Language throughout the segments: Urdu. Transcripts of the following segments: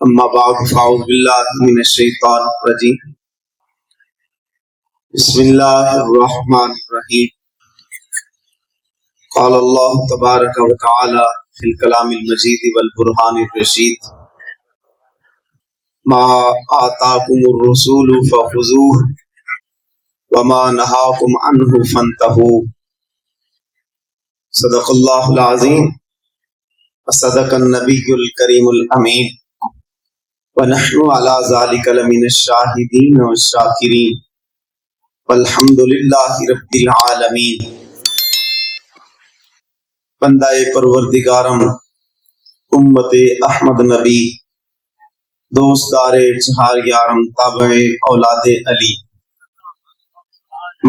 اما بعد فاعوذ باللہ من الشیطان الرجیم بسم اللہ الرحمن الرحیم قال اللہ تبارک و تعالی فی الکلام المجید والبرہان الرشید ما آتاکم الرسول فخذوه وما نہاکم عنہ فانتہوا صدق اللہ العظیم وصدق النبی الکریم الامین وَنَحْنُ عَلَى ذَلِكَ لَمِنَ الشَّاهِدِينَ وَالشَّاكِرِينَ وَالْحَمْدُ لِلَّهِ رَبِّ الْعَالَمِينَ۔ بندہ پروردگارم، امت احمد نبی، دوستدار چہار یارم، تابع اولاد علی،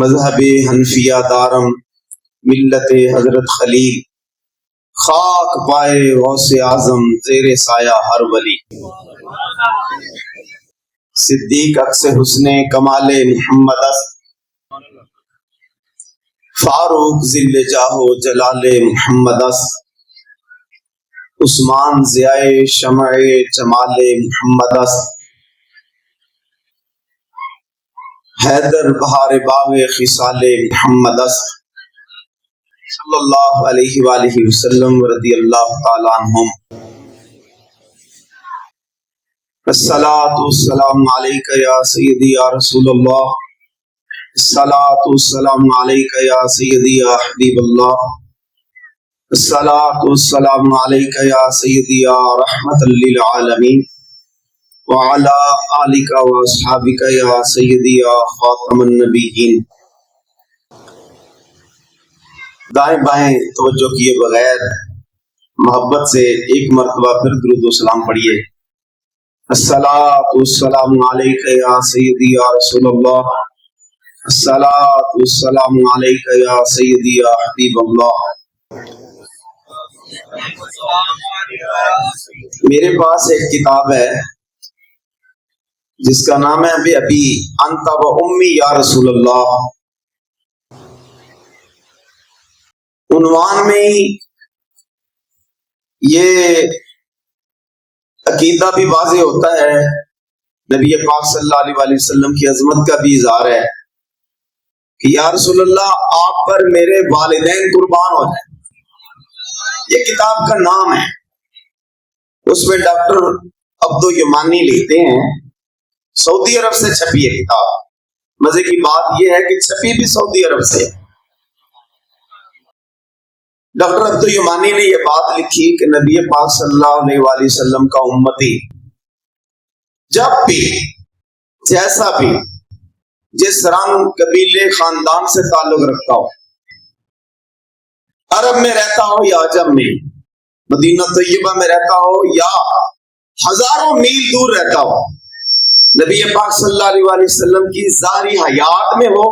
مذہب حنفیہ دارم، ملت حضرت خلیل، خاک پائے غوث اعظم، زیر سایہ ہر ولی، صدیق عکس حسن کمال محمد است، فاروق ذل جاہ و جلال محمد است، عثمان ضیاء شمع جمال محمد است، حیدر بہار باغ خصال محمد است، صلی اللہ علیہ وآلہ وسلم رضی اللہ تعالی عنہم۔ الصلاۃ والسلام علیک یا سیدی یا رسول اللہ، الصلاۃ والسلام علیک یا سیدی یا حبیب اللہ، الصلاۃ والسلام علیک یا سیدی یا رحمت للعالمین، وعلی آلک و اصحابک یا سیدی یا خاتم النبیین۔ دائیں بائیں توجہ کیے بغیر محبت سے ایک مرتبہ پھر درود و سلام پڑھیے۔ الصلاۃ والسلام علیک یا سیدی یا رسول اللہ، الصلاۃ والسلام علیک یا سیدی یا حبیب اللہ۔ میرے پاس ایک کتاب ہے جس کا نام ہے بے ابی انت و امی یا رسول اللہ۔ عنوان میں ہی یہ عقیدہ بھی واضح ہوتا ہے، نبی پاک صلی اللہ علیہ وآلہ وسلم کی عظمت کا بھی اظہار ہے کہ یا رسول اللہ آپ پر میرے والدین قربان ہو جائیں۔ یہ کتاب کا نام ہے، اس میں ڈاکٹر عبدالیمانی لکھتے ہیں، سعودی عرب سے چھپی ہے کتاب۔ مزے کی بات یہ ہے کہ چھپی بھی سعودی عرب سے۔ ڈاکٹر عبدالیمانی نے یہ بات لکھی کہ نبی پاک صلی اللہ علیہ وآلہ وسلم کا امتی جب بھی جیسا بھی جس رنگ قبیلے خاندان سے تعلق رکھتا ہو، عرب میں رہتا ہو یا عجم میں، مدینہ طیبہ میں رہتا ہو یا ہزاروں میل دور رہتا ہو، نبی پاک صلی اللہ علیہ وآلہ وسلم کی ظاہری حیات میں ہو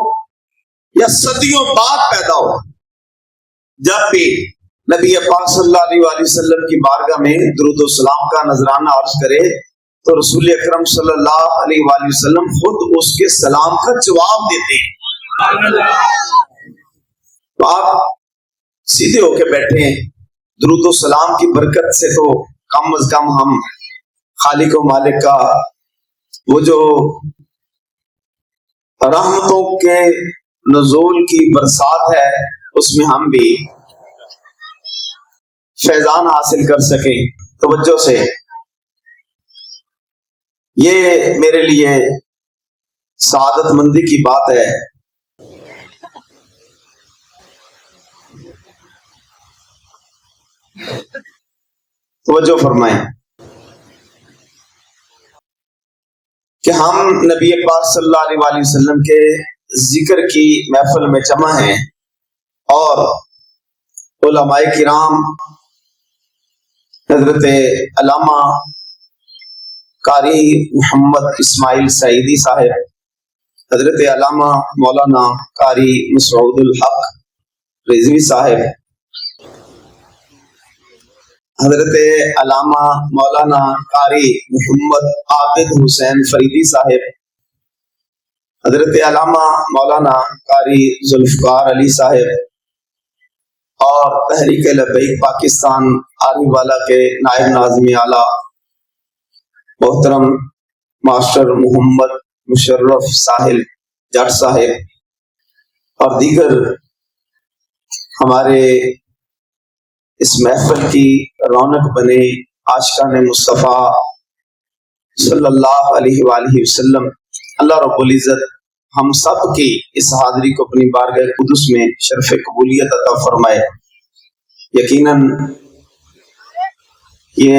یا صدیوں بعد پیدا ہو، جب بھی نبی پاک صلی اللہ علیہ وآلہ وسلم کی بارگاہ میں درود و سلام کا نذرانہ عرض کرے تو رسول اکرم صلی اللہ علیہ وآلہ وسلم خود اس کے سلام کا جواب دیتے ہیں۔ تو آپ سیدھے ہو کے بیٹھے ہیں، درود و سلام کی برکت سے تو کم از کم ہم خالق و مالک کا وہ جو رحمتوں کے نزول کی برسات ہے اس میں ہم بھی فیضان حاصل کر سکیں۔ توجہ سے یہ میرے لیے سعادت مندی کی بات ہے۔ توجہ فرمائیں کہ ہم نبی پاک صلی اللہ علیہ وآلہ وسلم کے ذکر کی محفل میں جمع ہیں اور علماء کرام حضرت علامہ قاری محمد اسماعیل سعیدی صاحب، حضرت علامہ مولانا قاری مسعود الحق رضوی صاحب، حضرت علامہ مولانا قاری محمد عابد حسین فریدی صاحب، حضرت علامہ مولانا قاری ذوالفقار علی صاحب اور تحریک لبیک پاکستان آری والا کے نائب ناظم اعلیٰ محترم ماسٹر محمد مشرف ساحل جٹ صاحب اور دیگر ہمارے اس محفل کی رونق بنے عاشقان مصطفیٰ صلی اللہ علیہ وآلہ وسلم، اللہ رب العزت ہم سب کی اس حاضری کو اپنی بارگاہ قدس میں شرف قبولیت عطا فرمائے۔ یقیناً یہ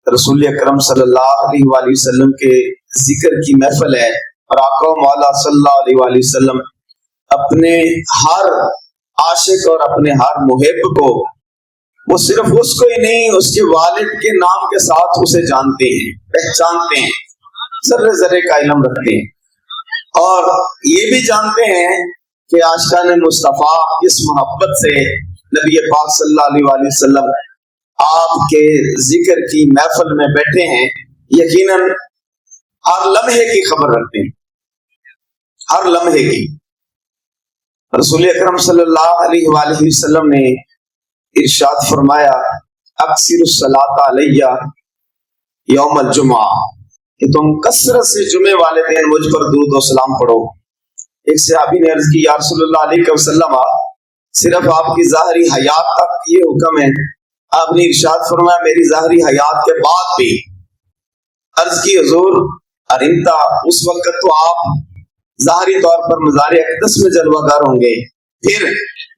رسول اکرم صلی اللہ علیہ وآلہ وسلم کے ذکر کی محفل ہے، اور آقا و مولا صلی اللہ علیہ وآلہ وسلم اپنے ہر عاشق اور اپنے ہر محب کو، وہ صرف اس کو ہی نہیں، اس کے والد کے نام کے ساتھ اسے جانتے ہیں، پہچانتے ہیں، ذرے ذرے کا علم رکھتے ہیں، اور یہ بھی جانتے ہیں کہ عاشقان مصطفیٰ اس محبت سے نبی پاک صلی اللہ علیہ وآلہ وسلم آپ کے ذکر کی محفل میں بیٹھے ہیں، یقیناً ہر لمحے کی خبر رکھتے ہیں، ہر لمحے کی۔ رسول اکرم صلی اللہ علیہ وآلہ وسلم نے ارشاد فرمایا اکثر الصلاۃ علیہ یوم الجمعہ، کہ تم کثرت سے جمعے والے دن مجھ پر درود و سلام پڑھو۔ ایک صحابی نے عرض کی یا رسول اللہ علیہ وسلم، صرف آپ کی ظاہری حیات تک یہ حکم ہے؟ آپ نے ارشاد فرمایا میری ظاہری حیات کے بعد بھی۔ عرض کی حضور ارنتا، اس وقت تو آپ ظاہری طور پر مزار اقدس میں جلوہ گر ہوں گے۔ پھر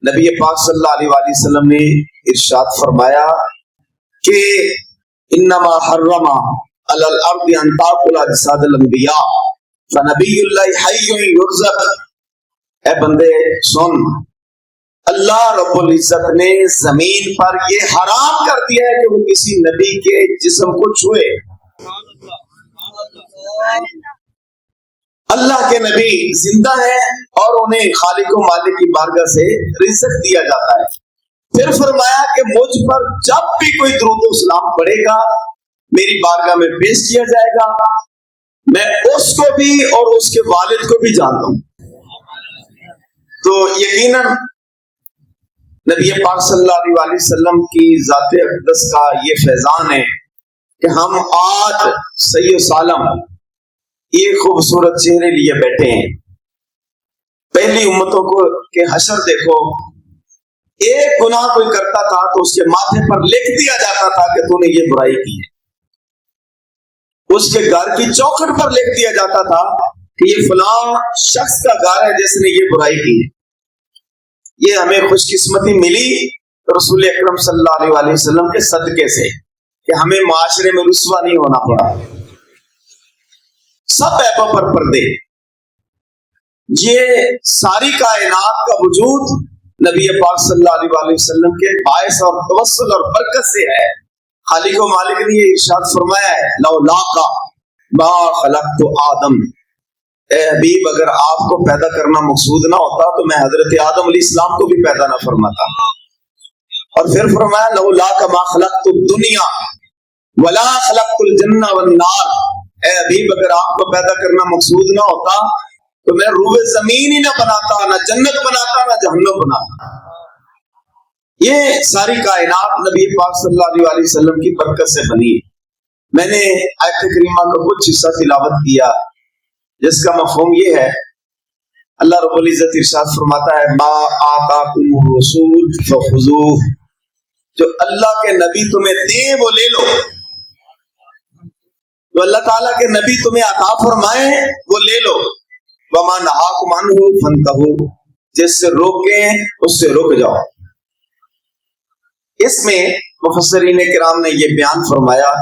نبی پاک صلی اللہ علیہ وآلہ وسلم نے ارشاد فرمایا کہ انما حرم علی الارض ان تاکل اجساد الانبیاء فنبی اللہ حی یرزق۔ اے بندے سن، اللہ رب العزت نے زمین پر یہ حرام کر دیا ہے کہ وہ کسی نبی کے جسم کو چھوئے۔ اللہ کے نبی زندہ ہیں اور انہیں خالق و مالک کی بارگاہ سے رزق دیا جاتا ہے۔ پھر فرمایا کہ مجھ پر جب بھی کوئی درود و سلام پڑھے گا میری بارگاہ میں پیش کیا جائے گا، میں اس کو بھی اور اس کے والد کو بھی جانتا ہوں۔ تو یقیناً نبی پاک صلی اللہ علیہ وآلہ وسلم کی ذات اقدس کا یہ فیضان ہے کہ ہم آج صحیح و سالم یہ خوبصورت چہرے لیے بیٹھے ہیں۔ پہلی امتوں کو کہ حشر دیکھو، ایک گناہ کوئی کرتا تھا تو اس کے ماتھے پر لکھ دیا جاتا تھا کہ تو نے یہ برائی کی ہے، اس کے گھر کی چوکھٹ پر لکھ دیا جاتا تھا کہ یہ فلاں شخص کا گھر ہے جس نے یہ برائی کی ہے۔ یہ ہمیں خوش قسمتی ملی رسول اکرم صلی اللہ علیہ وآلہ وسلم کے صدقے سے کہ ہمیں معاشرے میں رسوا نہیں ہونا پڑا۔ سب عیبوں پر پردے، یہ ساری کائنات کا وجود نبی پاک صلی اللہ علیہ وآلہ وسلم کے باعث اور توسل اور برکت سے ہے۔ خالق و مالک نے یہ ارشاد فرمایا ہے لولاک ما خلقت آدم، اے حبیب اگر آپ کو پیدا کرنا مقصود نہ ہوتا تو میں حضرت آدم علیہ السلام کو بھی پیدا نہ فرماتا۔ اور پھر فرمایا لولاک ما خلقت الدنیا ولا خلقت الجنہ والنار، اے حبیب اگر آپ کو پیدا کرنا مقصود نہ ہوتا تو میں روح زمین ہی نہ بناتا، نہ جنت بناتا، نہ جہنم بناتا۔ یہ ساری کائنات نبی پاک صلی اللہ علیہ وآلہ وسلم کی برکت سے بنی ہے۔ میں نے آیت کریمہ کا کچھ حصہ تلاوت کیا جس کا مفہوم یہ ہے، اللہ رب العزت ارشاد فرماتا ہے ما آتاکم الرسول فخذوہ، جو اللہ کے نبی تمہیں دیں وہ لے لو، جو اللہ تعالیٰ کے نبی تمہیں عطا فرمائیں وہ لے لو، وما نہاکم عنہ فانتہوا، جس سے روکیں اس سے رک جاؤ۔ اس میں مفسرین کرام نے یہ بیان فرمایا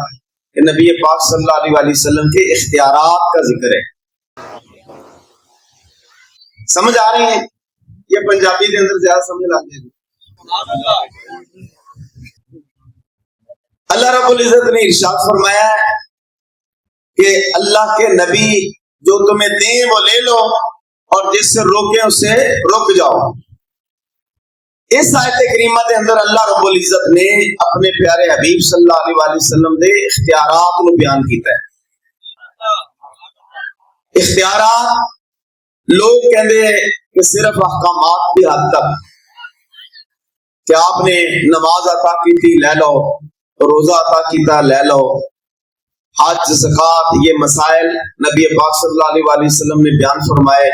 کہ نبی پاک صلی اللہ علیہ وآلہ وسلم کے اختیارات کا ذکر ہے۔ سمجھ آ رہی ہیں؟ یہ پنجابی کے اندر زیادہ سمجھ آتی ہے۔ اللہ رب العزت نے ارشاد فرمایا ہے کہ اللہ کے نبی جو تمہیں دیں وہ لے لو اور جس سے روکیں اس سے رک جاؤ۔ اس آیت کریمہ کے اندر اللہ رب العزت نے اپنے پیارے حبیب صلی اللہ علیہ وآلہ وسلم دے اختیارات کو بیان کیتا ہے۔ اختیارات لوگ کہتے ہیں کہ صرف احکامات کی حد تک، کہ آپ نے نماز عطا کی تھی لے لو، روزہ عطا کیتا لے لو، حج زکات یہ مسائل نبی پاک صلی اللہ علیہ وسلم نے بیان فرمائے،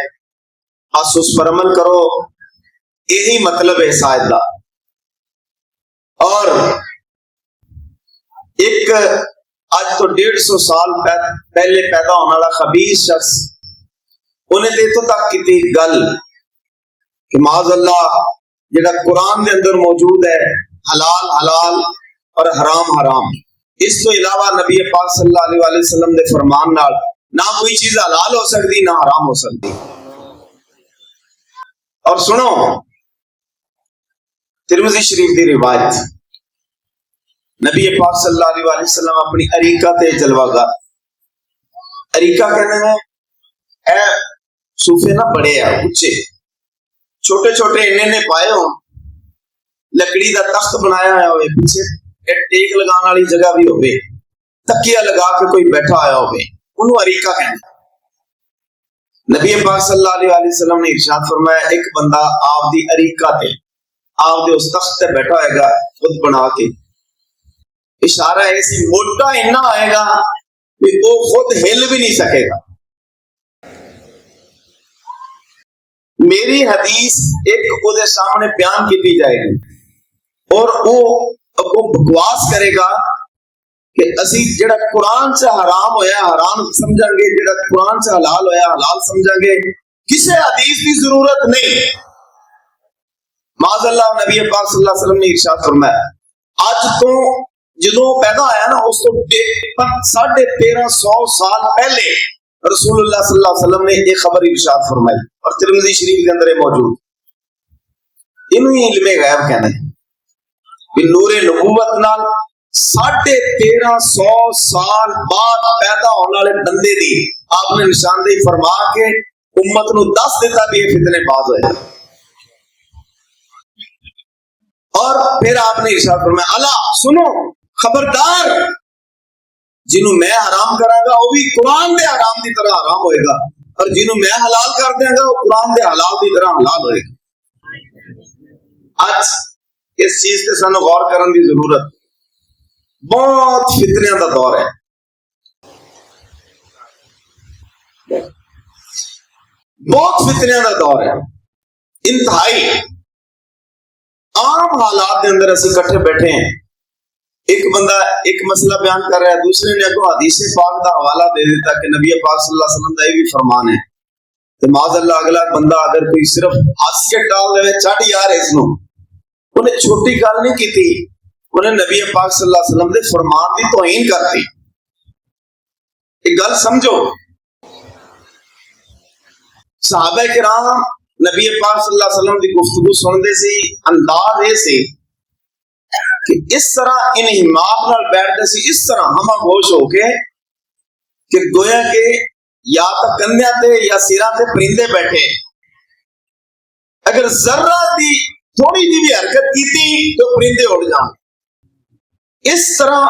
بس اس پر عمل کرو، یہی مطلب ہے اس آیت کا۔ اور ایک اج تو 150 سال پہلے پیدا ہونے والا خبیث شخص انہیں تو اتوں تک کی گل کہ معاذ اللہ جڑا قرآن دے اندر موجود ہے حلال حلال اور حرام حرام، اس تو علاوہ نبی پاک صلی اللہ علیہ وسلم دے فرمان نال نہ کوئی چیز حلال ہو سکتی نہ حرام ہو سکتی۔ اور سنو ترمذی شریف دی روایت، نبی پاک صلی اللہ علیہ وسلم اپنی اریکہ تے جلوہ گر، اریکہ کہنے میں اے صوفے نہ بڑے ہیں اچھے چھوٹے چھوٹے انہیں پائے ہوں، لکڑی دا تخت بنایا ہوا ہوئے، پیچھے ٹیک لگانے والی جگہ بھی ہوئے، تکیہ لگا کے کوئی بیٹھا آیا ہوئے، انہوں اریکہ کہنے۔ نبی پاک صلی اللہ علیہ وسلم نے ارشاد فرمایا ایک بندہ آپ دی اریکہ تے آپ دے اس تخت تے بیٹھا ہوئے گا خود بنا کے، اشارہ ایسی موٹا اتنا آئے گا کہ وہ خود ہل بھی نہیں سکے گا۔ میری حدیث ایک وہ دے سامنے بیان کی جائے گی اور وہ بکواس کرے گا کہ اسی جڑا قرآن سے حرام ہویا حرام سمجھیں گے، جڑا قرآن سے حلال ہویا حلال سمجھیں گے، کسے حدیث کی ضرورت نہیں۔ معاذ اللہ نبی پاک صلی اللہ علیہ وسلم نے ارشاد فرمایا اج تو جدوں پیدا آیا نا اس تو 1350 سال پہلے رسول اللہ صلی اللہ علیہ وسلم نے یہ خبر ارشاد فرمائی اور ترمذی شریف کے اندر موجود، انہوں ہی علم غیب کہنے ہیں کہ نور نبوت نال 1350 سال بعد پیدا ہونے والے بندے دی آپ نے نشاندہی فرما کے امت نو دس دیتا بھی یہ فتنے باز ہوئے، اور پھر آپ نے ارشاد فرمایا الا سنو خبردار جنہوں میں حرام کراں گا وہ بھی قرآن دے حرام دی طرح حرام ہوئے گا، اور جنہوں میں حلال کر دیں گا وہ قرآن دے حلال دی طرح حلال ہوئے گا۔ آج اس چیز تے سانو غور کرن دی ضرورت، بہت فتنیاں دا دور ہے، بہت فتنیاں دا دور ہے، انتہائی عام حالات کے اندر اسی کٹھے بیٹھے ہیں، ایک بندہ ایک مسئلہ بیان کر رہا ہے، دوسرے نے اگوں حدیث پاک کا حوالہ دے دیتا کہ نبی پاک صلی اللہ علیہ وسلم کا یہ بھی فرمان ہے، تو معاذ اللہ اگلا بندہ اگر کوئی صرف ہنس کے ٹال دے چھٹ یار اس نو، انہیں چھوٹی گل نہیں کی تھی، انہیں نبی پاک صلی اللہ علیہ وسلم دے فرمان کی توہین کرتی۔ ایک گل سمجھو، صحابہ کرام نبی پاک صلی اللہ علیہ وسلم کی گفتگو سنتے سی، انداز یہ سی کہ اس طرح ان حماق نال بیٹھتے سی، اس طرح ہما گوش ہو کے کہ گویا کہ یا تو کندھیاں تے یا سیراں تے پرندے بیٹھے، اگر ذرہ دی تھوڑی جی بھی حرکت کی تھی تو پرندے اڑ جان، اس طرح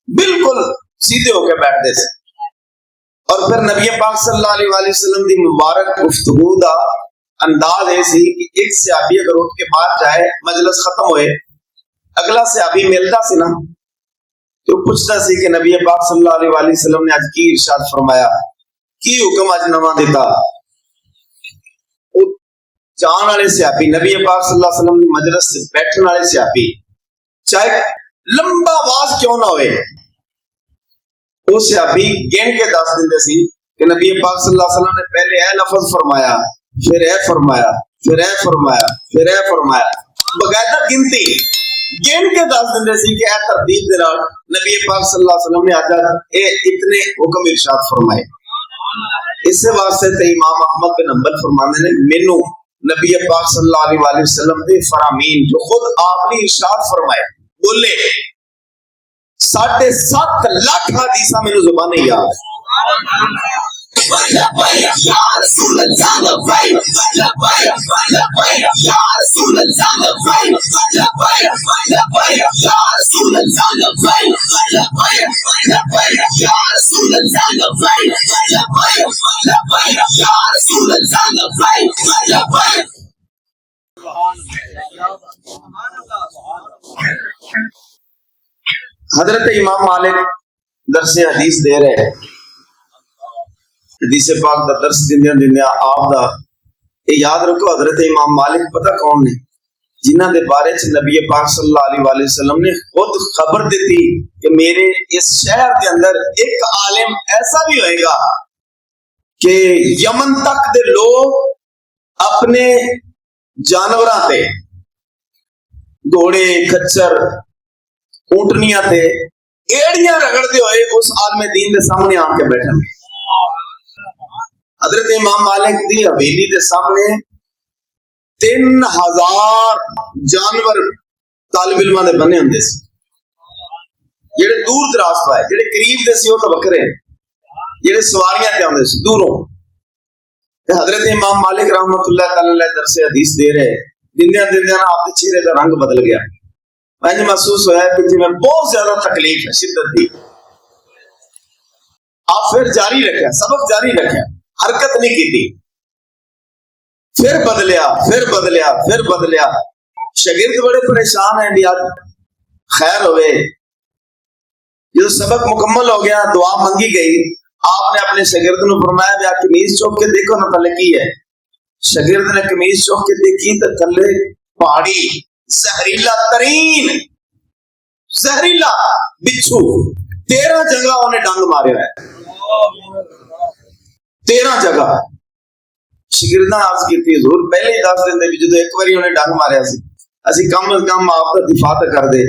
بالکل سیدھے ہو کے بیٹھتے سے۔ اور پھر نبی پاک صلی اللہ علیہ وسلم دی مبارک گفتگو دا انداز ایسی کہ ایک صحابی اگر اٹھ کے باہر جائے مجلس ختم ہوئے اگلا صحابی ملتا سی نا تو پوچھتا سی کہ نبی پاک صلی اللہ علیہ وسلم نے آج کی ارشاد فرمایا، کی حکم آج نواں دیتا، جان والے صحابی نبی پاک صلی اللہ علیہ وسلم کی مجلس سے بیٹھنے والے صحابی چاہے لمبا آواز کیوں نہ ہوئے وہ صحابی گن کے دس دیندے سی کہ نبی پاک صلی اللہ علیہ وسلم نے پہلے اے لفظ فرمایا، پھر اے فرمایا، پھر اے فرمایا، پھر اے فرمایا، باقاعدہ گنتی گن کے دس دیندے سی کہ اے ترتیب دے نال نبی پاک صلی اللہ علیہ وسلم نے آج اے اتنے حکم ارشاد فرمائے۔ اس واسطے تے امام احمد بن حنبل فرمانے نے مینوں نبی پاک صلی اللہ علیہ وسلم دے فرامین جو خود آپ نے ارشاد فرمائے بولے 7.5 لاکھ حدیثاں میرے زبان نہیں یاد۔ حضرت امام مالک درس حدیث دے رہے ہیں. حدیث پاک دا درس دیندیاں آپ دا یہ یاد رکھو حضرت امام مالک پتہ کون نے جنہ دے بارے چ نبی پاک صلی اللہ علیہ وسلم نے خود خبر دیتی کہ میرے اس شہر کے اندر ایک عالم ایسا بھی ہوئے گا کہ یمن تک دے لوگ اپنے جانوراں تے گھوڑے کچر اونٹنیاں تے ایڑیاں رگڑتے ہوئے اس عالم دین دے سامنے آ کے بیٹھیں گے. حضرت امام مالک دی حویلی دے سامنے 3000 جانور طالب علماں دے بنے ہوندے سی. جڑے دور دراز تو ہے جڑے قریب دے سی وہ تو بکرے جڑے سواریاں تے آندے سی دوروں. حضرت امام مالک رحمۃ اللہ تعالی علیہ درس حدیث دے رہے دندیاں آپ کے چہرے کا رنگ بدل گیا. مجھے محسوس ہوا ہے کہ جی میں بہت زیادہ تکلیف ہے شدت دی. آپ پھر جاری رکھا سبق جاری رکھا حرکت نہیں کی تھی. پھر بدلیا شاگرد بڑے پریشان ہیں بھی آج خیر ہوئے. جب سبق مکمل ہو گیا دعا منگی گئی آپ نے اپنے شاگرد نے فرمایا بھی آپ قمیض چوک کے دیکھو نہ تلے کی ہے. شاگرد نے قمیض چوک کے دیکھی تو تلے پہاڑی زہریلا ترین زہریلا بچھو 13 جگہ انہیں ڈنگ مارے ہے 13 جگہ. شاگرداں عرض کیتی حضور پہلے ہی دس دیں بھی جدو ایک باری انہیں ڈنگ ماریا سی اسی کم از کم آپ کا دفاع کر دے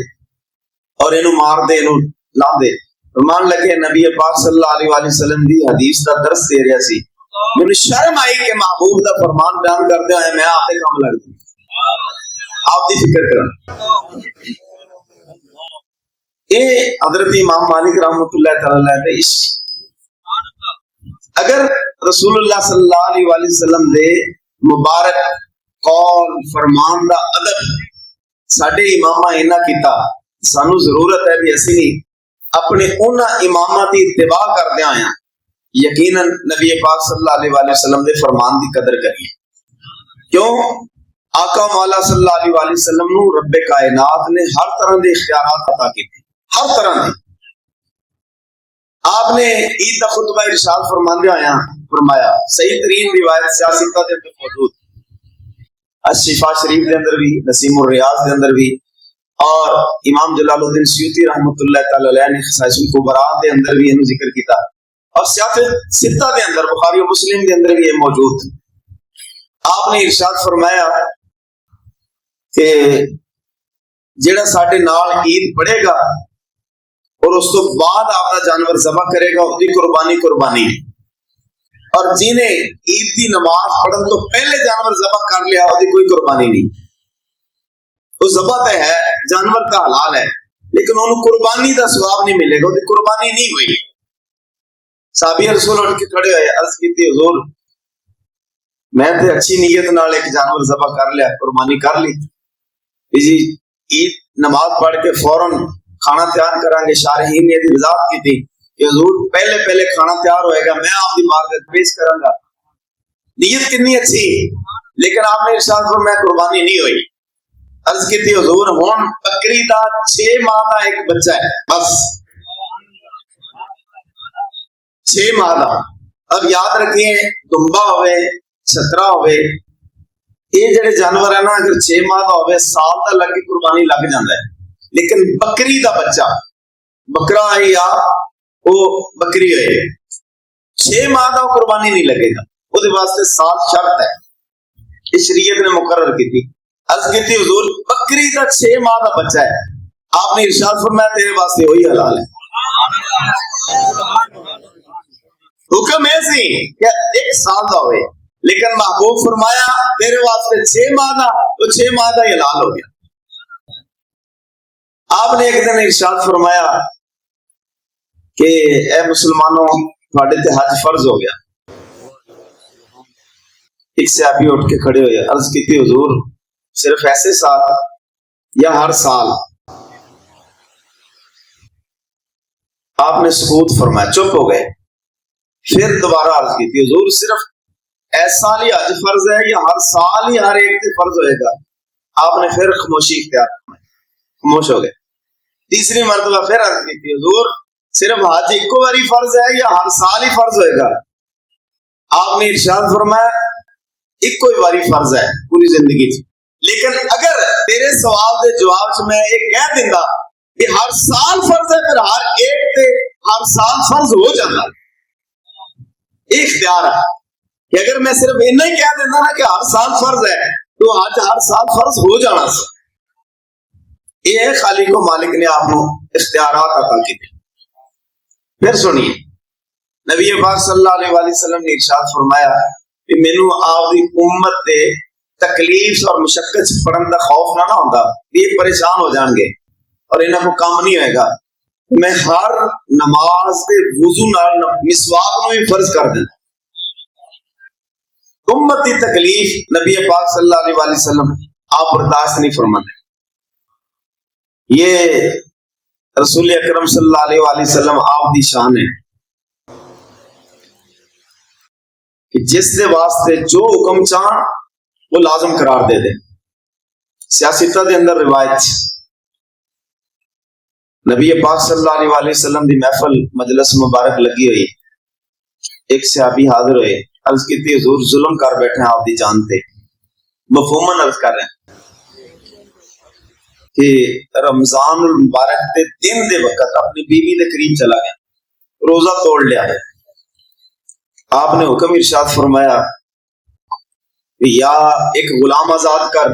اور انہوں مار دے انہوں لا دے. مان لگے نبی پاک صلی اللہ علیہ وسلم دی حدیث دا درس دے رہا سی مجھے شرم آئی کہ محبوب دا فرمان بیان کرتے ہیں میں آپ کے کام لگ دوں آپ دی فکر کروں. یہ حضرت امام مالک رحمۃ اللہ تعالی علیہ اگر رسول اللہ صلی اللہ علیہ وسلم دے مبارک قول فرمان دا ادب ساڈے اماماں انہاں کیتا سانو ضرورت ہے بھی اسی نہیں اپنے انہاں اماماں دی اتباع کردے آیا یقیناً نبی پاک صلی اللہ علیہ وسلم دے فرمان دی قدر کریے. کیوں آقا مولا صلی اللہ علیہ وسلم نو رب کائنات نے ہر طرح دے اختیارات عطا کیتے ہر طرح دے. آپ نے عید کا خطبہ ارشاد فرماندے آیا فرمایا صحیح ترین روایت سیاستہ دے اندر موجود الشفا شریف دے اندر بھی نسیم الریاض دے اندر بھی اور امام جلال الدین سیوطی رحمۃ اللہ تعالی علیہ نے خصائص الکبریٰ دے اندر بھی انہوں ذکر کیتا اور سیاست ستہ دے اندر بخاری و مسلم دے اندر بھی یہ موجود. آپ نے ارشاد فرمایا کہ جڑا ساڈے نال عید پڑھے گا اور اس تو بعد آپ کا جانور ذبح کرے گا اس کی قربانی اور جنہیں عید کی نماز پڑھن تو پہلے جانور ذبح کر لیا اس کی کوئی قربانی نہیں. وہ ذبح تو ہے جانور کا حلال ہے لیکن انہوں قربانی کا ثواب نہیں ملے گا اس کی قربانی نہیں ہوئی. صحابی رسول اٹھ کے کھڑے ہوئے عرض کی حضور میں تے اچھی نیت نال ایک جانور ذبح کر لیا قربانی کر لی جی عید نماز پڑھ کے فوراً کھانا تیار کریں گے. شارحین نے یہ وضاحت کی تھی کہ حضور پہلے کھانا تیار ہوئے گا میں آپ کی بارگاہ پیش کروں گا. نیت کتنی اچھی لیکن آپ نے ارشاد فرمایا قربانی نہیں ہوئی. عرض کی تھی حضور ہون بکری دا 6 ماہ کا ایک بچہ ہے بس 6 ماہ کا. اب یاد رکھیے دمبا ہوئے چھترا ہوئے یہ جڑے جانور ہیں نا اگر 6 ماہ کا ہوئے سال کا لگ کے قربانی لگ جاتا ہے لیکن بکری دا بچہ بکرا ہے یا وہ بکری ہوئے 6 ماہ کا قربانی نہیں لگے گا وہ دے واسطے سال شرط ہے اس شریعت نے مقرر کی تھی. عرض کی تھی حضور بکری دا 6 ماہ کا بچہ ہے آپ نے ارشاد فرمایا تیرے واسطے وہی حلال ہے. حکم ایسی کہ 1 سال کا ہوئے لیکن محبوب فرمایا تیرے واسطے 6 ماہ کا تو 6 ماہ کا ہی حلال ہو گیا. آپ نے ایک دن ارشاد فرمایا کہ اے مسلمانوں تھوڑے تے حج فرض ہو گیا. ایک صحابی اٹھ کے کھڑے ہوئے عرض کی تھی حضور صرف ایسے سال یا ہر سال. آپ نے سکوت فرمایا چپ ہو گئے. پھر دوبارہ عرض کی تھی حضور صرف ایسا ہی حج فرض ہے یا ہر سال ہی ہر ایک سے فرض ہوئے گا. آپ نے پھر خاموشی اختیار فرمائی خاموش ہو گئے. تیسری مرتبہ پھر عرض کی تھی حضور صرف حج ایک باری فرض ہے یا ہر سال ہی فرض ہوئے گا؟ آپ نے ارشاد فرمایا ایک کوئی باری فرض ہے پوری زندگی چ. لیکن اگر تیرے سوال دے جواب چ میں یہ کہہ دینا کہ ہر سال فرض ہے، پھر ہر ایک تے ہر سال فرض ہو جاتا. یہ اختیار ہے کہ اگر میں صرف اتنا ہی کہہ دینا نا کہ ہر سال فرض ہے تو آج ہر سال فرض ہو جانا سی. یہ ہے خالق و مالک نے آپ کو اختیارات عطا کیتے. پھر سنیے نبی پاک صلی اللہ علیہ وآلہ وسلم نے ارشاد فرمایا کہ مینوں آپ دی امت دے تکلیف اور مشقت پڑھن دا خوف نہ ہوندا، یہ پریشان ہو جان گے اور انہاں کو کام نہیں ہوئے گا. میں ہر نماز دے وضو نال مسواک نو بھی فرض کر دیں. امت دی تکلیف نبی پاک صلی اللہ علیہ وآلہ وسلم آپ برداشت نہیں فرماتے. یہ رسول اکرم صلی اللہ علیہ وآلہ وسلم آپ دی شان ہے کہ جس دے واسطے جو حکم چاہن وہ لازم قرار دے دے. سیاستہ دے اندر روایت نبی پاک صلی اللہ علیہ وآلہ وسلم دی محفل مجلس مبارک لگی ہوئی، ایک صحابی حاضر ہوئے، عرض کی تھی حضور ظلم کر بیٹھے ہیں آپ دی جان تے. مفہوماً عرض کر رہے ہیں کہ رمضان المبارک دے دن دے وقت اپنی بیوی دے قریب چلا گیا، روزہ توڑ لیا. آپ نے حکم ارشاد فرمایا یا ایک غلام آزاد کر،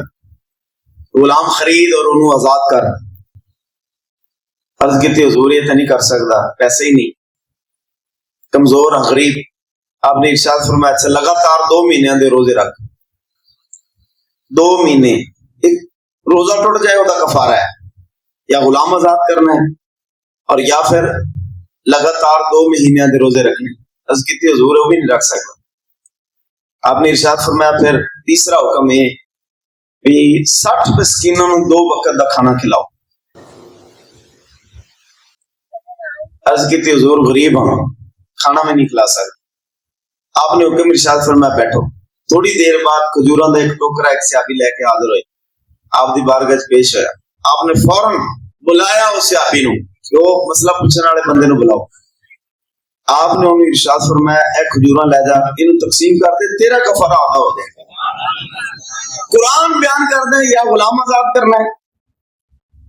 غلام خرید اور انہوں آزاد کر. عرض کی تھی حضور یہ تو نہیں کر سکتا، پیسے ہی نہیں، کمزور ہیں، غریب. آپ نے ارشاد فرمایا اچھا لگاتار 2 مہینے دے روزے رکھ. 2 مہینے ایک روزہ ٹوٹ جائے وہ کفارہ ہے، یا غلام آزاد کرنا ہے اور یا پھر لگاتار 2 مہینے دے روزے رکھنے. عرض کی تھی حضور وہ بھی نہیں رکھ سکتا. آپ نے ارشاد فرمایا پھر تیسرا حکم ہے کہ 60 مسکینوں کو 2 وقت کا کھانا کھلاؤ. عرض کی تھی حضور غریب ہوں، کھانا میں نہیں کھلا سکتا. آپ نے حکم ارشاد فرمایا بیٹھو. تھوڑی دیر بعد کھجوراں دا ایک ٹوکرا ایک صحابی لے کے حاضر ہوئے، آپ دی بارگاہ وچ پیش ہویا. آپ نے فوراً بلایا اس صحابی نو کہ وہ مسئلہ پوچھنے والے بندے نو بلاؤ. آپ نے انہیں ارشاد فرمایا اے کھجوراں لے جا، انہوں تقسیم کر دے، تیرا کفارہ ادا ہو جائے گا. قرآن بیان کر دے یا غلام آزاد کرنا ہے،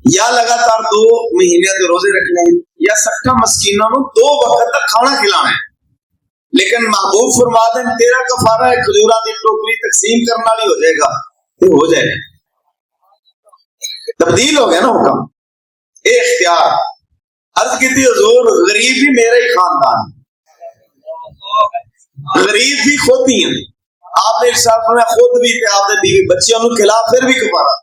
یا لگاتار 2 مہینے کے روزے رکھنے ہیں، یا 60 مسکینوں کو 2 وقت تک کھانا کھلانا ہے. لیکن محبوب فرما دیں تیرا کفارہ ہے کھجوراں دی ٹوکری تقسیم کرنا نہیں ہو جائے گا، تو ہو جائے گا. تبدیل ہو گیا نا حکم. اے اختیار. عرض کی تھی حضور غریب بھی میرا ہی خاندان، غریب بھی خود ہی ہیں. آپ نے ارشاد فرمایا خود بھی تے آپ دے بیوی بچیوں کو کھلا پھر بھی کفارہ.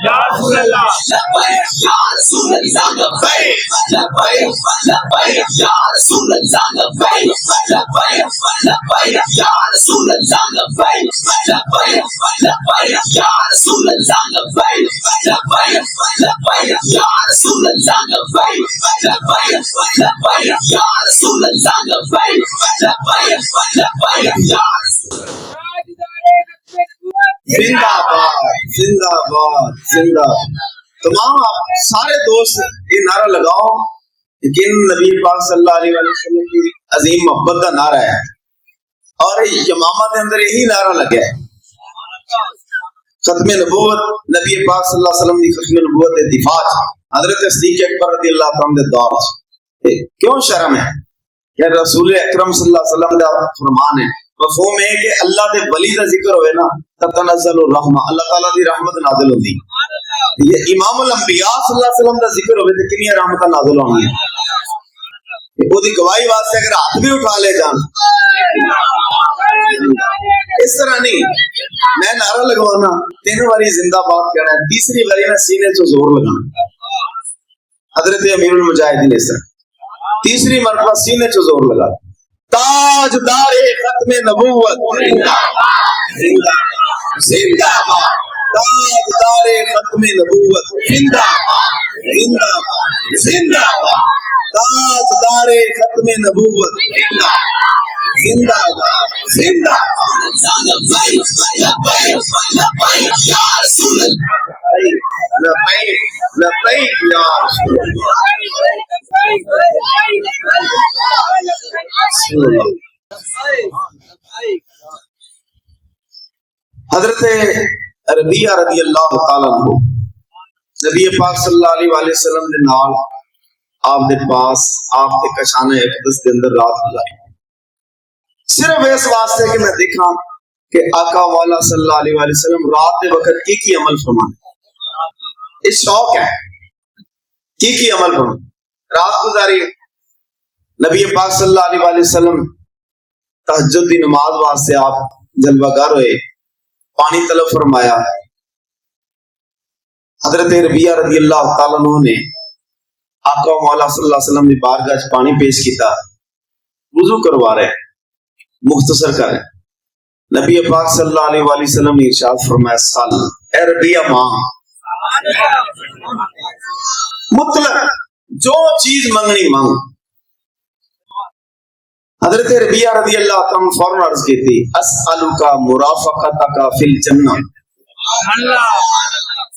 یا رسول اللہ لبیک یا رسول اللہ لبیک لبیک لبیک یا رسول اللہ لبیک لبیک لبیک یا رسول اللہ لبیک لبیک لبیک یا رسول اللہ لبیک لبیک لبیک یا رسول اللہ لبیک لبیک لبیک یا رسول اللہ لبیک لبیک لبیک یا زندہ باد زندہ باد زندہ. تمام سارے دوست یہ نعرہ لگاؤ کہ نبی پاک صلی اللہ علیہ وسلم کی عظیم محبت کا نعرہ ہے اور یمامہ کے اندر یہی نعرہ لگا ہے. ختم نبوت نبی پاک صلی اللہ علیہ وسلم کی ختم نبوت کے دفاع حضرت صدیق اکبر رضی اللہ عنہ کے دور کیوں شرم ہے کہ رسول اکرم صلی اللہ علیہ وسلم کا فرمان ہے. مفہوم ہے کہ اللہ دے ولی دا ذکر ہوئے نا تتنزل الرحمہ، اللہ تعالیٰ دی رحمت نازل ہوتی. یہ امام الانبیاء صلی اللہ علیہ وسلم دا ذکر ہوئے تو کنی رحمتہ نازل ہوں گی. وہ دی گواہی واسطے اگر ہاتھ بھی اٹھا لے جان اس طرح نہیں. میں نعرہ لگوانا 3 باری زندہ باد کہنا ہے، تیسری باری میں سینے سے زور لگانا. حضرت امیر المجاہدین اس طرح تیسری مرتبہ سینے سے زور لگا. تاجدار ختم نبوت زندہ باد زندہ باد. تاجدار ختم نبوت زندہ باد زندہ باد زندہ باد. تاجدار ختم نبوت زندہ زندہ باد زندہ باد. لبیک لبیک یا رسول اللہ۔ حضرت ربیہ رضی اللہ تعالیٰ عنہ نبی پاک صلی اللہ علیہ وآلہ وسلم نے نال آپ دے پاس آپ کے کشانہ اقدس کے اندر رات گزاری، صرف اس واسطے کہ میں دیکھا کہ آقا والا صلی اللہ علیہ وآلہ وسلم رات کے وقت کی عمل فرمانے، اس شوق ہے کی عمل فرمانے، رات گزاری۔ نبی پاک صلی اللہ علیہ وآلہ وسلم تہجد کی نماز واسطے آپ جلوہ گر ہوئے، پانی طلب فرمایا۔ حضرت ربیہ رضی اللہ تعالیٰ عنہ نے آقا مولا صلی اللہ علیہ وسلم نے بارگاہ وچ پانی پیش کیتا، وضو کروا رہے، مختصر کر رہے۔ نبی پاک صلی اللہ علیہ وآلہ وسلم نے ارشاد فرمایا سل اے ربیہ مانگ، مطلق جو چیز منگنی مانگ۔ حضرت ربیہ رضی اللہ تعالیٰ عنہ فوراً عرض کی تھی اسألک مرافقتک فی الجنہ،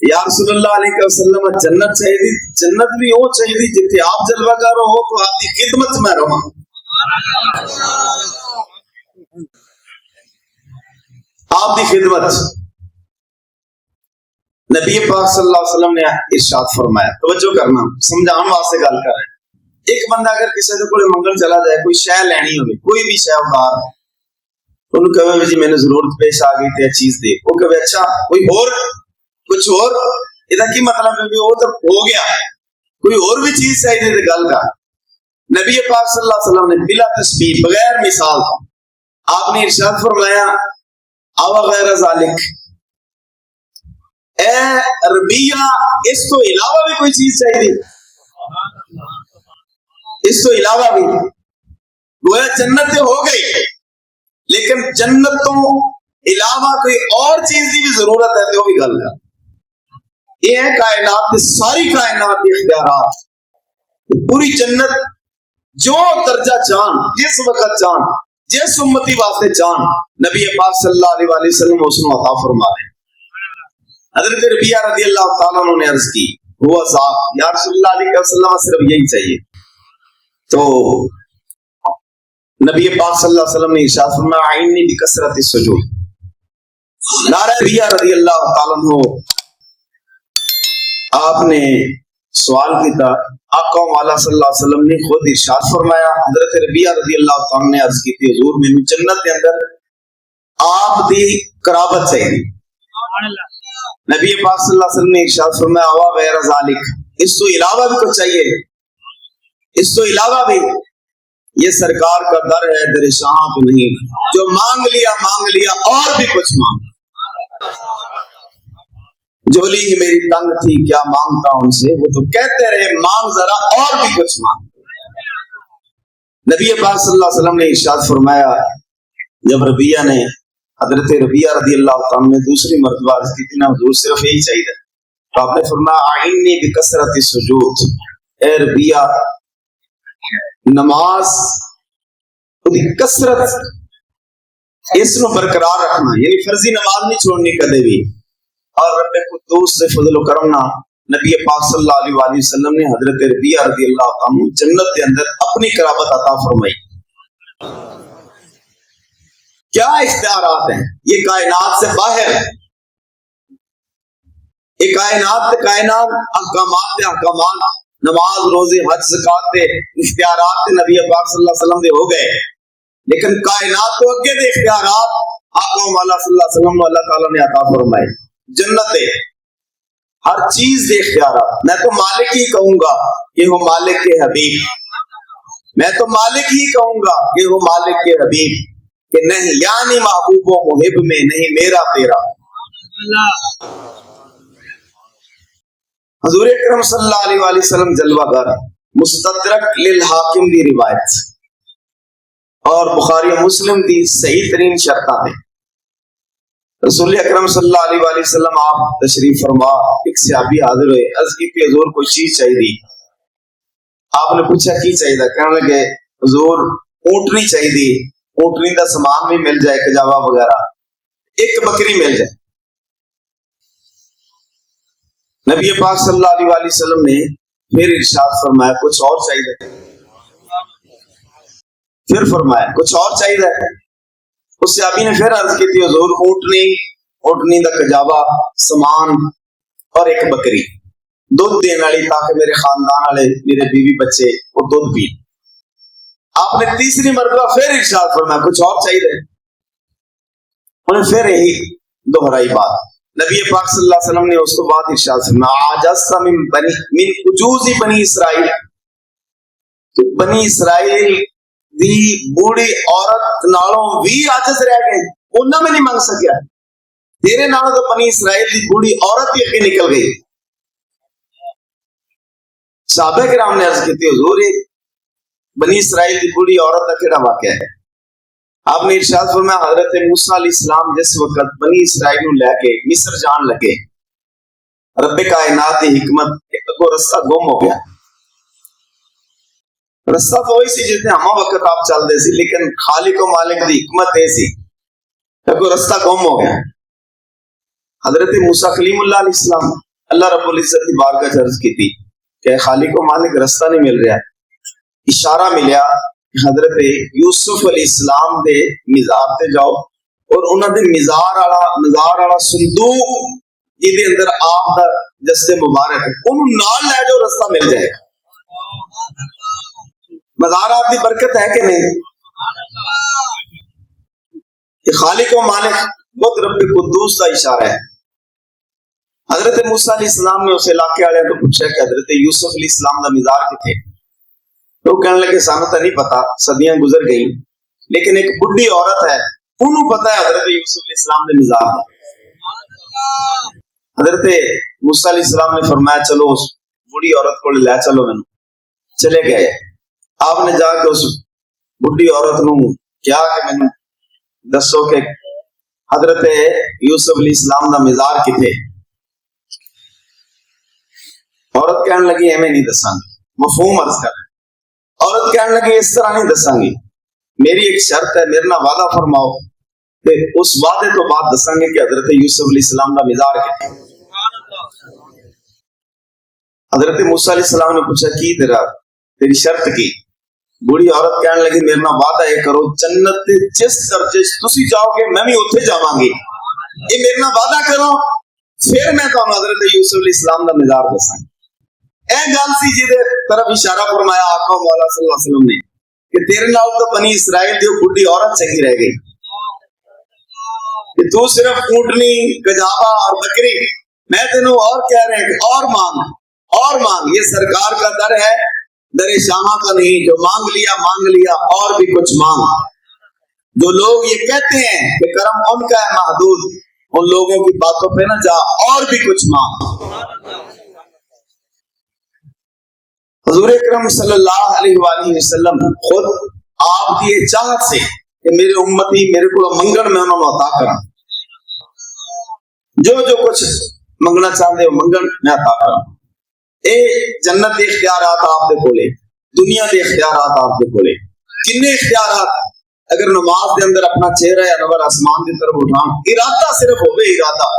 یا رسول اللہ علیہ وسلم جنت چاہیے، جنت بھی وہ چاہیے جتنے آپ جلوہ گر ہو تو آپ کی خدمت میں رہا، آپ کی خدمت۔ نبی پاک صلی اللہ علیہ وسلم نے ارشاد فرمایا، توجہ کرنا سمجھان واسطے گل کر رہے ہیں، ایک بندہ اگر کسی سے کوئی منگل چلا جائے، کوئی شے لینی ہوگی، کوئی بھی شے ادھار، انہوں کہے جی میں نے ضرورت پیش آ گئی تے چیز دے، وہ کہے اچھا کوئی اور کچھ اور، یہ کی مطلب ہے وہ تو ہو گیا، کوئی اور بھی چیز چاہیے تھے گل کا۔ نبی پاک صلی اللہ علیہ وسلم نے بلا تشبیہ بغیر مثال آپ نے ارشاد فرمایا او غیر ذالک، اے ربیہ اس تو علاوہ بھی کوئی چیز چاہیے، اس تو علاوہ بھی، گویا جنت تو ہو گئی لیکن جنت تو علاوہ کوئی اور چیز کی بھی ضرورت ہے تو وہ بھی گل کر۔ یہ ہے کائنات کی ساری کائنات کے اختیارات، پوری جنت جو درجہ چاند جس وقت چاند جس امتی واسطے چاند نبی پاک صلی اللہ علیہ وآلہ وسلم اس کو عطا فرما رہے۔ حضرت ربیہ رضی اللہ تعالیٰ عنہ نے عرض کی ہوا ذات، یا رسول اللہ علیہ وسلم صرف یہی چاہیے، تو نبی پاک صلی اللہ علیہ وسلم نے ارشاد فرمایا اعنی بکثرت السجود۔ نعرہ ربیہ رضی اللہ تعالیٰ عنہ آپ نے سوال کیتا، آقا مولا صلی اللہ علیہ وسلم نے خود ارشاد فرمایا، حضرت ربیہ رضی اللہ تعالیٰ نے عرض کی تھی حضور میں جنت کے اندر آپ دی قرابت چاہیے۔ نبی پاک صلی اللہ علیہ وسلم نے ارشاد فرمایا ہوا غیر ذالک، اس تو علاوہ بھی کچھ چاہیے، اس تو علاوہ بھی، یہ سرکار کا در ہے در شاہ تو نہیں، جو مانگ لیا اور بھی کچھ مانگ، جولی ہی میری تنگ تھی کیا مانگتا ان سے، وہ تو کہتے رہے مانگ ذرا اور بھی کچھ مانگ۔ نبی پاک صلی اللہ علیہ وسلم نے ارشاد فرمایا جب ربیہ نے حضرت ربیہ رضی اللہ تعالیٰ نے دوسری مرتبہ عرض کی تھی نا حضور صرف یہی چاہیے، تو آپ نے فرمایا اعنی بکثرت السجود، اے ربیہ نماز کی کثرت اس کو برقرار رکھنا، یعنی فرضی نماز نہیں چھوڑنی کدے بھی، اور رب قدوس سے فضل و کرم نبی پاک صلی اللہ علیہ وآلہ وسلم نے حضرت ربیہ رضی اللہ عنہ جنت کے اندر اپنی قرابت عطا فرمائی۔ کیا اختیارات ہیں، یہ کائنات سے باہر ہے، یہ کائنات احکامات نماز روزے حج زکات دے اختیارات تے نبی پاک صلی اللہ علیہ وسلم دے ہو گئے، لیکن کائنات تو اگے دے اختیارات آقا مولا صلی اللہ علیہ وسلم کو اللہ تعالیٰ نے عطا فرمائے۔ جنت دے ہر چیز دے اختیارات، میں تو مالک ہی کہوں گا کہ وہ مالک کے حبیب، میں تو مالک ہی کہوں گا کہ وہ مالک کے حبیب، کہ نہیں یعنی محبوب و محب میں نہیں میرا تیرا۔ حضور اکرم صلی اللہ علیہ وآلہ وسلم جلوہ گر، مستدرک للحاکم دی روایت اور بخاری و مسلم دی صحیح ترین شرطاں ہیں۔ رسول اکرم صلی اللہ علیہ وآلہ وسلم آپ تشریف فرما، ایک صحابی حاضر ہوئے، عرض کی کہ حضور کوئی چیز چاہیے، آپ نے پوچھا کی چاہیے، کہنے لگے حضور اونٹنی چاہیے، اونٹنی دا سامان بھی مل جائے، کجاوا وغیرہ، ایک بکری مل جائے۔ نبی پاک صلی اللہ علیہ وسلم نے پھر ارشاد فرمایا کچھ اور چاہیے، پھر فرمایا کچھ اور چاہیے۔ اس صحابی نے پھر عرض کی تھی حضور اونٹنی دا کجاوا، سامان اور ایک بکری دودھ دینے والی، تاکہ میرے خاندان والے میرے بیوی بچے وہ دودھ پی۔ آپ نے تیسری مرتبہ پھر ارشاد فرمایا کچھ اور چاہیے، انہیں پھر یہی دوہرائی بات۔ نبی پاک صلی اللہ علیہ وسلم نے اس کو بعد ارشاد فرمایا عاجزت من عجوز بنی اسرائیل، تو بنی اسرائیل دی بوڑھی عورت نالوں بھی عاجز رہ گئے، انہاں میں نہیں منگ سکیا، تیرے نالوں تو بنی اسرائیل دی بوڑھی عورت بھی اگے نکل گئی۔ صحابہ کرام نے عرض کی تھی حضور بنی اسرائیل دی بوڑھی عورت کا کیڑا واقعہ ہے؟ آپ نے ارشاد فرمایا حضرت موسیٰ علیہ السلام جس وقت بنی اسرائیل نو لے کے مصر جان لگے، رب کائنات کی حکمت کو رستہ گم ہو گیا۔ رستہ تو وہی سی جتنے ہما وقت آپ چل دے سی، لیکن خالق و مالک دی حکمت ہے سی کو رستہ گم ہو گیا۔ حضرت موسیٰ کلیم اللہ علیہ السلام اللہ رب العزت کی بارگاہ عرض کی تھی کہ خالق و مالک رستہ نہیں مل رہا۔ اشارہ ملیا حضرت یوسف علیہ السلام دے مزار تے جاؤ اور انہاں دے مزار والا صندوق جے دے اندر آپ دا جسد مبارک ہے انہوں نال لے جاؤ، رستہ مل جائے گا۔ مزار آپ دی برکت ہے کہ نہیں؟ یہ خالق و مالک خود رب قدوس کا اشارہ ہے۔ حضرت موسیٰ علیہ السلام نے اس علاقے والے کو پوچھا کہ حضرت یوسف علیہ السلام دا مزار کتنے؟ تو کہنے لگے سانو تو نہیں پتا، صدیاں گزر گئیں، لیکن ایک بڈھی عورت ہے انہوں پتا ہے حضرت یوسف علیہ السلام نے مزار ہے۔ حضرت موسیٰ علیہ السلام نے فرمایا چلو اس بڈھی عورت کو لے چلو، میں چلے گئے۔ آپ نے جا کے اس بڈھی عورت نو کیا کہ میں دسو کہ حضرت یوسف علیہ السلام دا مزار کتنے؟ عورت کہنے لگی ایویں نہیں دساں گی، مفہوم عرض کر۔ عورت کہنے لگی اس طرح نہیں دساں گی، میری ایک شرط ہے، میرے نہ وعدہ فرماؤ، پھر اس وعدے تو بعد دساں گے کہ حضرت یوسف علیہ السلام کا مزار کتنے۔ حضرت موسیٰ علیہ السلام نے پوچھا کی تیری شرط کی؟ بوڑھی عورت کہنے لگی میرے نہ وعدہ یہ کرو جنت دے جس درجے تسی جاؤ گے میں بھی اتنے جاواں گی، یہ میرے نہ وعدہ کرو، پھر میں تمہیں حضرت یوسف علیہ السلام کا مزار دساں گی۔ اے گل سی جی دے طرف اشارہ فرمایا آقا مولا صلی اللہ علیہ وسلم نے کہ تیرے نال تو بنی اسرائیل دی بڈھی عورت چنگی رہ گئی، کہ تو صرف اونٹنی گجاوا اور بکری، میں تینوں اور کہہ رہے ہیں کہ اور مانگ، یہ سرکار کا در ہے، در شاہاں کا نہیں، جو مانگ لیا اور بھی کچھ مانگ۔ جو لوگ یہ کہتے ہیں کہ کرم ان کا ہے محدود، ان لوگوں کی باتوں پہ نہ جا، اور بھی کچھ مانگ۔ حضور اکرم صلی اللہ علیہ وآلہ وسلم خود آپ کی چاہت سے کہ میرے امتی میرے کو منگن میں انہوں نے عطا کرا، جو کچھ منگنا چاہتے ہو منگن میں عطا کرا۔ اے جنت دے اختیارات آپ دے کولے، دنیا دے اختیارات آپ دے کولے، کنے اختیارات۔ اگر نماز دے اندر اپنا چہرہ یا نظر آسمان دی طرف اٹھان، ارادہ صرف ہوئے ارادہ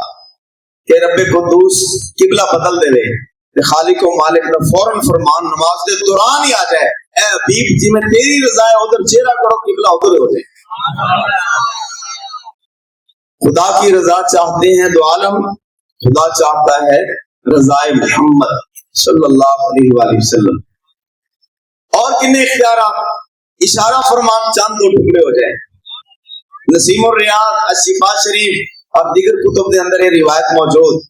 کہ رب قدوس قبلہ بدل دے رہے، خالق و مالک دا فوراً فرمان نماز دے دوران ہی آ جائے، اے حبیب جی میں تیری رضا ہے ادھر چہرہ کرو قبلہ ادھر ہو جائے۔ خدا کی رضا چاہتے ہیں دو عالم، خدا چاہتا ہے رضا محمد صلی اللہ علیہ وآلہ وسلم۔ اور کنے اختیارات، اشارہ فرمان چاند دو ٹکڑے ہو جائے۔ نسیم الریاض، الشفا شریف اور دیگر کتب دے اندر یہ روایت موجود۔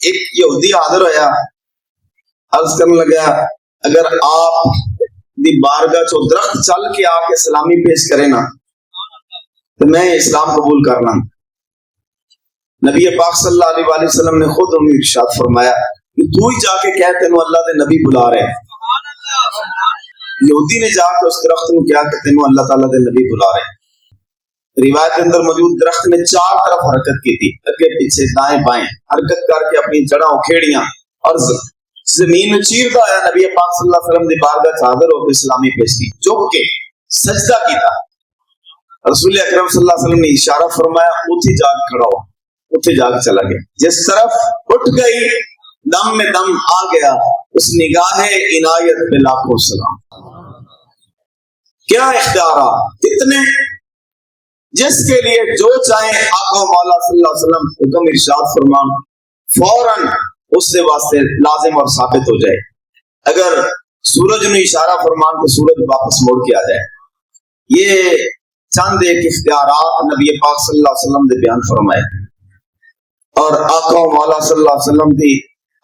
ایک یہودی حاضر ہویا، عرض کرنے لگا اگر آپ دی بارگاہ چو درخت چل کے آ کے سلامی پیش کرے نا تو میں اسلام قبول کرنا۔ نبی پاک صلی اللہ علیہ وآلہ وسلم نے خود انہیں ارشاد فرمایا کہ تو ہی جا کے کہہ تینوں اللہ دے نبی بلا رہے ہیں۔ یہودی نے جا کے اس درخت کو کیا کہ تینوں اللہ تعالیٰ دے نبی بلا رہے ہیں۔ روایت کے اندر موجود درخت نے چار طرف حرکت کی تھی، اگے پیچھے دائیں بائیں حرکت کر کے اپنی جڑاں اکھیڑیاں اور زمین چیرتا آیا۔ نبی پاک صلی اللہ علیہ وسلم دی بارگاہ حاضر ہو کے اسلامی پیش کی، چک کے سجدہ کیتا۔ رسول اکرم صلی اللہ علیہ وسلم نے اشارہ فرمایا اتھی جا کے کھڑا ہو، اتھی جا کے چلا گیا۔ جس طرف اٹھ گئی دم میں دم آ گیا، اس نگاہ عنایت پہ لاکھوں سلام۔ کیا اختیارات کتنے، جس کے لیے جو چاہیں آقا مولا صلی اللہ علیہ وسلم حکم ارشاد فرمان، فوراً اس سے واسطے لازم اور ثابت ہو جائے۔ اگر سورج نے اشارہ فرمان تو سورج واپس موڑ کے آ جائے۔ یہ چند ایک اختیارات نبی پاک صلی اللہ علیہ وسلم نے بیان فرمائے، اور آقا مولا صلی اللہ علیہ وسلم کی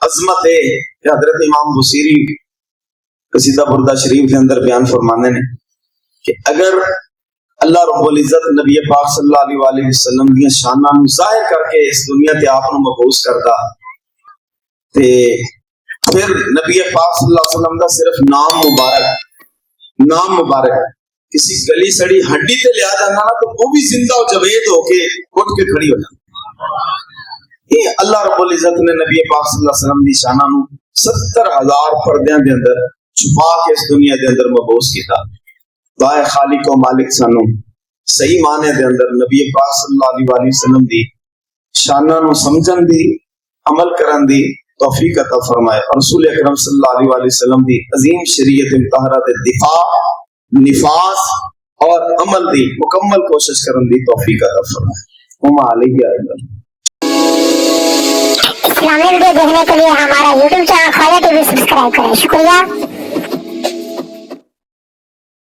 عظمت ہے کہ حضرت امام بصیری قصیدہ بردہ شریف کے اندر بیان فرمانے نے کہ اگر اللہ رب العزت نبی پاک صلی اللہ علیہ وآلہ وسلم کی شاناں ظاہر کر کے اس دنیا تے آپ نو مبعوث کرتا تے پھر نبی پاک صلی اللہ علیہ وسلم کا صرف نام مبارک کسی گلی سڑی ہڈی تے لیا جانا نا تو وہ بھی زندہ و جوید ہو کے اٹھ کے کھڑی ہو جاتی۔ یہ اللہ رب العزت نے نبی پاک صلی اللہ علیہ وسلم کی شاناں نو 70,000 پردیاں دے اندر چھپا کے اس دنیا دے اندر مبعوث کیتا۔ دعائے خالق و مالک سانو صحیح معنی دے اندر نبی پاک صلی اللہ علیہ وسلم دی شاناں نو سمجھن دی، عمل کرن دی توفیق عطا فرمائے، اور رسول اکرم صلی اللہ علیہ وسلم دی عظیم شریعت مطہرہ دے دفاع، نفاذ اور عمل دی مکمل کوشش کرن دی توفیق عطا فرمائے۔ وما علیہ اسلامی ویڈیو دیکھنے کے لیے ہمارا یوٹیوب چینل خواجہ ٹی وی سبسکرائب کریں۔ شکریہ۔